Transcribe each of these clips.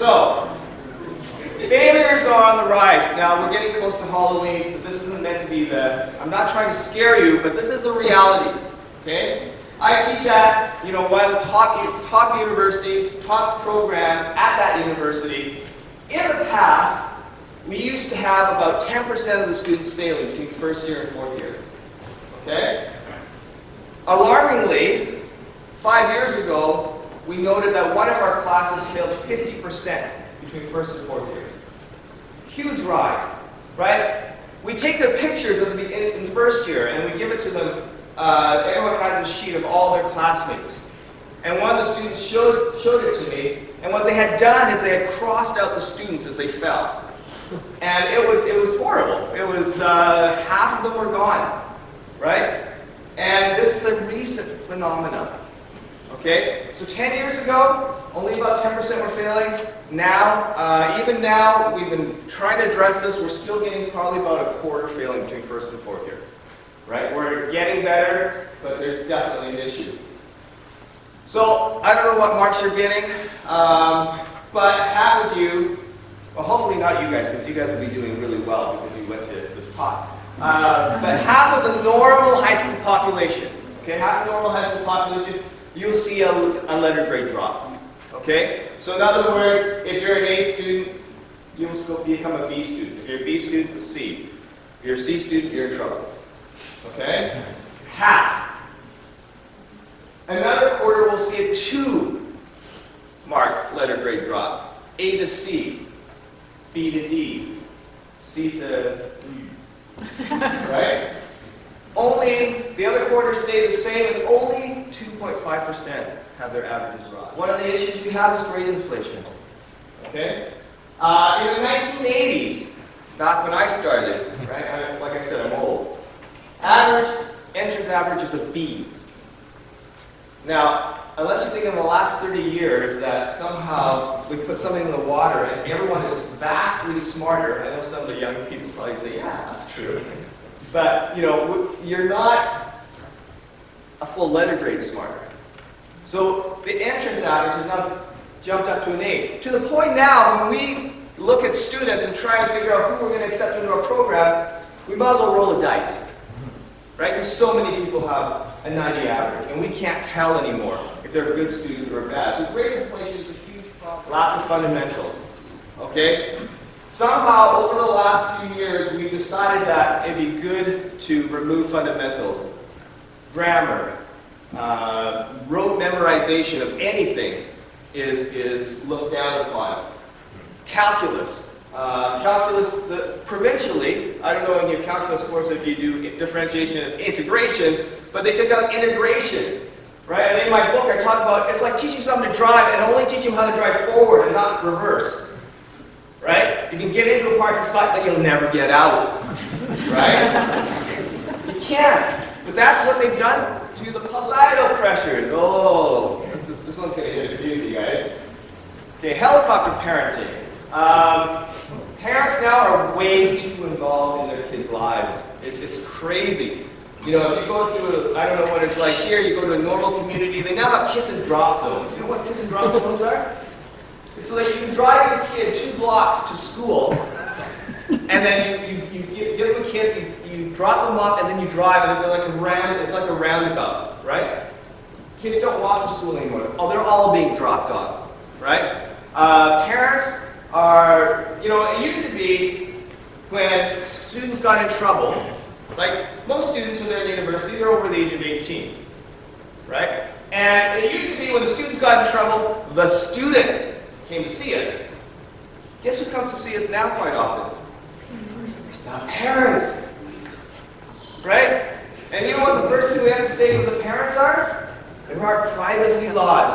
So, failures are on the rise. Now, we're getting close to Halloween, but this isn't meant to be I'm not trying to scare you, but this is the reality, okay? I teach at, one of the top universities, top programs at that university. In the past, we used to have about 10% of the students failing between first year and fourth year, okay? Alarmingly, 5 years ago, we noted that one of our classes failed 50% between first and fourth year. Huge rise, right? We take the pictures of in first year and we give it to them. Everyone has a sheet of all their classmates. And one of the students showed it to me, and what they had done is they had crossed out the students as they fell. And it was horrible. It was half of them were gone, right? And this is a recent phenomenon. Okay? So 10 years ago, only about 10% were failing. Now, even now, we've been trying to address this. We're still getting probably about a quarter failing between first and fourth year. Right? We're getting better, but there's definitely an issue. So, I don't know what marks you're getting, but half of you, well, hopefully not you guys, because you guys will be doing really well because you went to this talk. But half of the normal high school population, okay, half of the normal high school population, you'll see a letter grade drop. Okay? So in other words, if you're an A student, you'll still become a B student. If you're a B student, a C. If you're a C student, you're in trouble. Okay? Half. Another quarter will see a 2-mark letter grade drop. A to C, B to D, C to U. Right? Only, the other quarters stay the same, and only 2.5% have their averages drop. One of the issues we have is grade inflation. Okay? In the 1980s, back when I started, right? Like I said, I'm old. Entrance average is a B. Now, unless you think in the last 30 years that somehow we put something in the water and everyone is vastly smarter. I know some of the young people probably say, yeah, that's true. But, you're not a full letter grade smarter. So the entrance average has now jumped up to an 8. To the point now, when we look at students and try and figure out who we're going to accept into our program, we might as well roll a dice. Right? Because so many people have a 90 average, and we can't tell anymore if they're a good student or bad. So grade inflation is a huge problem. Lack of fundamentals. Okay? Somehow, over the last few years, we've decided that it'd be good to remove fundamentals. Grammar, rote memorization of anything is looked down upon. Calculus. Provincially, I don't know in your calculus course if you do differentiation and integration, but they took out integration. Right? And in my book, I talk about it's like teaching someone to drive and only teaching them how to drive forward and not reverse. Right? You can get into a parking spot, but you'll never get out. Right? You can't. But that's what they've done to the societal pressures. Oh, this one's going to hit a few of you guys. Okay, helicopter parenting. Parents now are way too involved in their kids' lives. It's crazy. If you go to I don't know what it's like here, you go to a normal community, they now have kiss and drop zones. You know what kiss and drop zones are? It's so that you can drive your kid 2 blocks to school, and then you give them a kiss, you drop them off, and then you drive, and it's like a roundabout, right? Kids don't walk to school anymore. Oh, they're all being dropped off, right? Parents are, it used to be when students got in trouble, like most students when they're in university, they're over the age of 18, right? And it used to be when the students got in trouble, the student came to see us. Guess who comes to see us now quite often? Parents, right? And you know what the first thing we have to say to the parents are? There are privacy laws.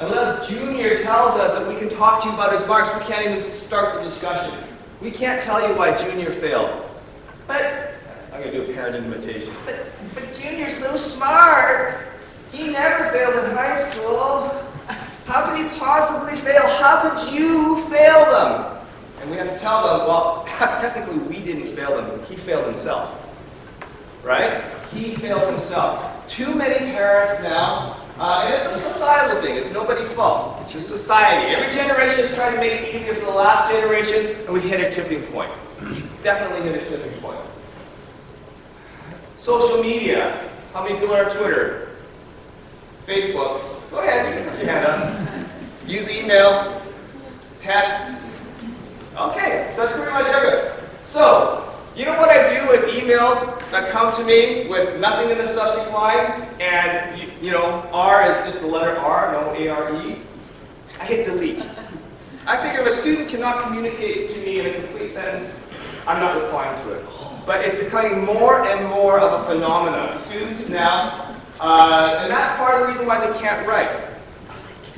Unless Junior tells us that we can talk to you about his marks, we can't even start the discussion. We can't tell you why Junior failed. But, I'm going to do a parent invitation. But Junior's so smart. He never failed in high school. How could he possibly fail? How could you fail them? And we have to tell them, well, technically we didn't fail him. He failed himself. Right? He failed himself. Too many parents now And it's a societal thing. It's nobody's fault. It's just society. Every generation is trying to make it easier for the last generation, and we've hit a tipping point. Definitely hit a tipping point. Social media. How many people are on Twitter? Facebook. Go ahead, you can put your hand up. Use email, text. Okay, so that's pretty much everything. So, you know what I do with emails that come to me with nothing in the subject line, and you know, R is just the letter R, no A-R-E? I hit delete. I figure if a student cannot communicate to me in a complete sentence, I'm not replying to it. But it's becoming more and more of a phenomenon. Students now, and that's part of the reason why they can't write.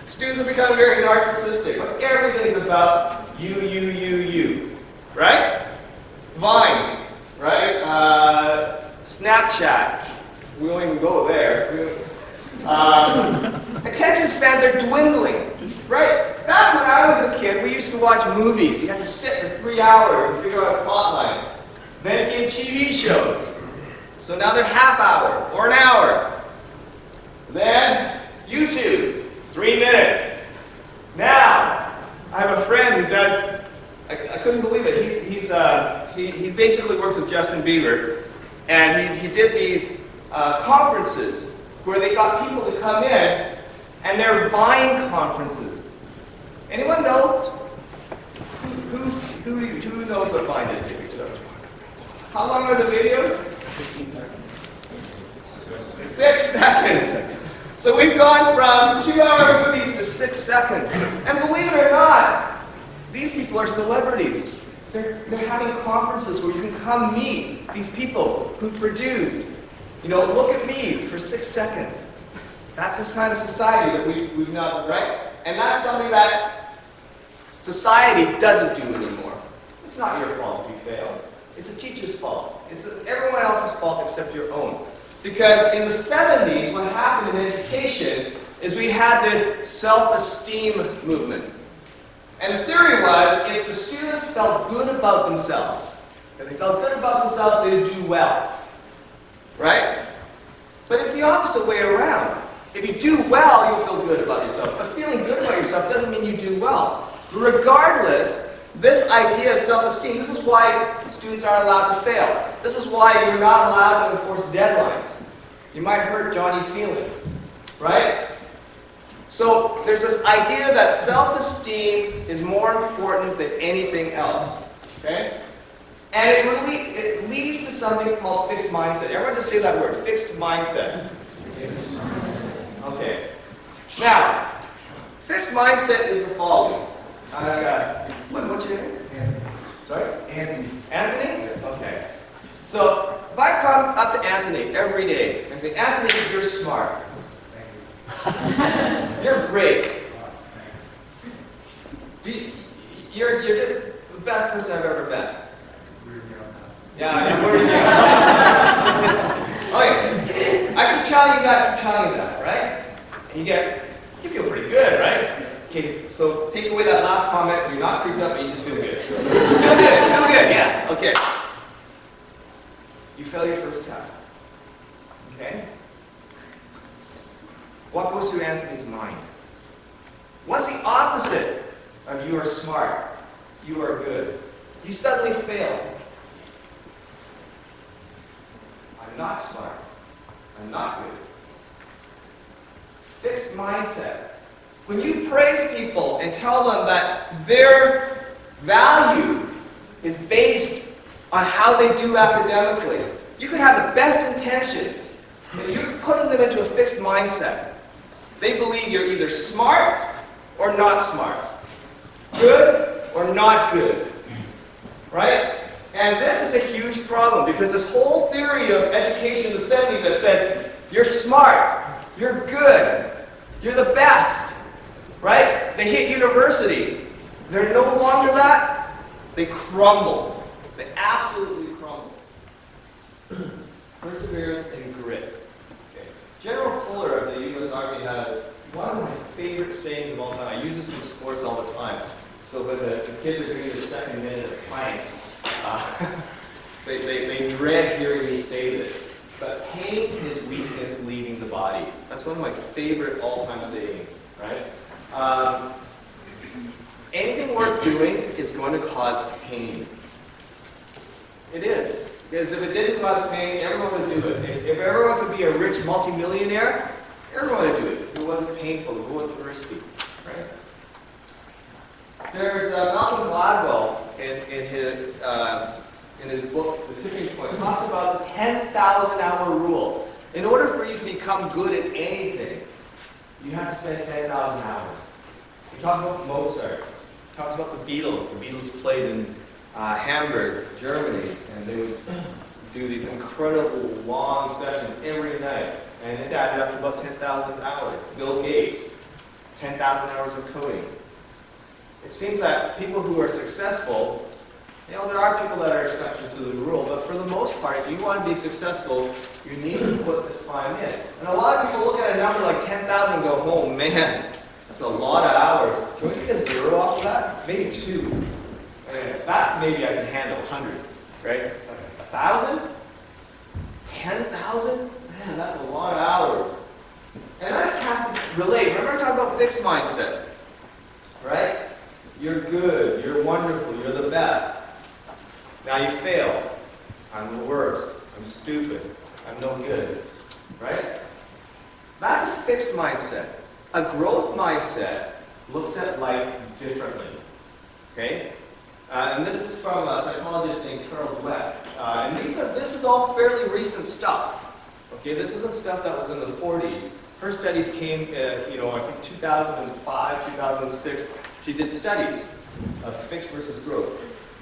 Students have become very narcissistic. Like everything's about you, right? Vine, right? Snapchat. We won't even go there. Attention spans are dwindling, right? Back when I was a kid, we used to watch movies. You had to sit for 3 hours and figure out a plot line. Then came TV shows. So now they're half hour or an hour. Then YouTube, 3 minutes. Now, I have a friend who does, I couldn't believe it. He basically works with Justin Bieber, and he did these conferences where they got people to come in, and they're Vine conferences. Anyone know? Who knows what Vine is? How long are the videos? 15 seconds. 6 seconds. So we've gone from 2-hour movies to 6 seconds. And believe it or not, these people are celebrities. They're having conferences where you can come meet these people who produced. You know, look at me for 6 seconds. That's the kind of society that we've not, right? And that's something that society doesn't do anymore. It's not your fault if you fail. It's a teacher's fault. It's everyone else's fault except your own. Because in the 70s, what happened in education is we had this self-esteem movement. And the theory was, if the students felt good about themselves, if they felt good about themselves, they would do well. Right? But it's the opposite way around. If you do well, you'll feel good about yourself. But feeling good about yourself doesn't mean you do well. Regardless, this idea of self-esteem, this is why students aren't allowed to fail. This is why you're not allowed to enforce deadlines. You might hurt Johnny's feelings, right? So there's this idea that self-esteem is more important than anything else, okay? And it leads to something called fixed mindset. Everyone just say that word, fixed mindset. Okay. Now, fixed mindset is the following. What's your name? Anthony. Sorry? Anthony. Anthony? Okay. So, if I come up to Anthony every day and say, Anthony, you're smart. Thank you. You're great. Thanks. You're just the best person I've ever met. We're here on that. Yeah, where are you? Okay. I keep telling you that, right? And you feel pretty good, right? Okay, so take away that last comment so you're not creeped up, but you just feel good. Feel good, yes, okay. You fail your first test. Okay? What goes through Anthony's mind? What's the opposite of you are smart, you are good? You suddenly fail. I'm not smart. I'm not good. Fixed mindset. When you praise people and tell them that their value is based on how they do academically, you could have the best intentions, but you're putting them into a fixed mindset. They believe you're either smart or not smart, good or not good, right? And this is a huge problem because this whole theory of education in the 70s that said, you're smart, you're good, you're the best, right? They hit university. They're no longer that. They crumble. They absolutely crumble. Perseverance and grit. Okay. General Fuller of the U.S. Army had one of my favorite sayings of all time. I use this in sports all the time. So when the kids are doing their second minute of planks, they dread hearing me say this. but pain is weakness leaving the body. That's one of my favorite all-time sayings, right? Anything worth doing is going to cause pain. It is. Because if it didn't cause pain, everyone would do it. If everyone could be a rich multimillionaire, everyone would do it. If it wasn't painful, it wasn't risky, right? There's Malcolm Gladwell in his book, The Tipping Point, talks about the 10,000 hour rule. In order for you to become good at anything, you have to spend 10,000 hours. He talks about Mozart. He talks about the Beatles. The Beatles played in Hamburg, Germany, and they would do these incredible long sessions every night. And it added up to about 10,000 hours. Bill Gates, 10,000 hours of coding. It seems that people who are successful, there are people that are exceptions to the rule, but for the most part, if you want to be successful, you need to put the time in. And a lot of people look at a number like 10,000 and go, oh man, that's a lot of hours. Can we get a zero off of that? Maybe 2. That maybe I can handle 100, right? 1,000? 10,000? Man, that's a lot of hours. And that has to relate. Remember I talked about fixed mindset, right? You're good, you're wonderful, you're the best. Now you fail. I'm the worst. I'm stupid. I'm no good. Right? That's a fixed mindset. A growth mindset looks at life differently. Okay? And this is from a psychologist named Carol Dweck. And this is all fairly recent stuff. Okay? This isn't stuff that was in the 40s. Her studies came, I think 2005, 2006. She did studies of fixed versus growth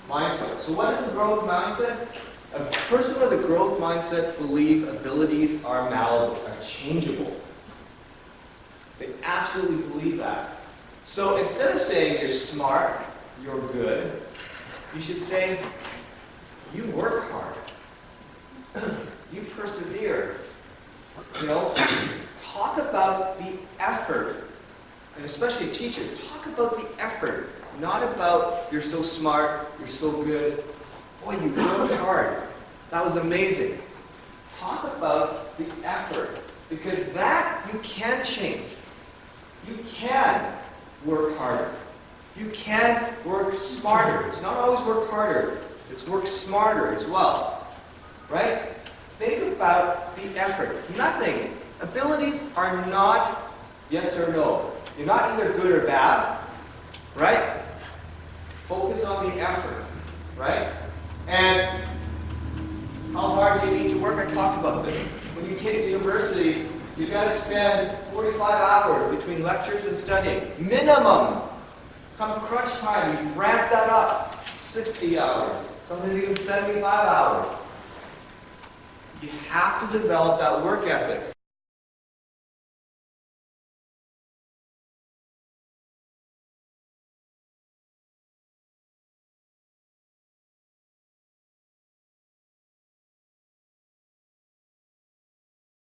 mindset. So what is the growth mindset? A person with a growth mindset believes abilities are malleable, are changeable. They absolutely believe that. So instead of saying you're smart, you're good, you should say you work hard. You persevere. Talk about the effort. And especially teachers, talk about the effort, not about you're so smart, you're so good. Boy, you worked hard. That was amazing. Talk about the effort, because that you can change. You can work harder. You can work smarter. It's not always work harder. It's work smarter as well. Right? Think about the effort. Nothing. Abilities are not yes or no. You're not either good or bad, right? Focus on the effort, right? And how hard do you need to work? I talked about this. When you take university, you've got to spend 45 hours between lectures and studying. Minimum. Come crunch time, you ramp that up. 60 hours. Sometimes even 75 hours. You have to develop that work ethic.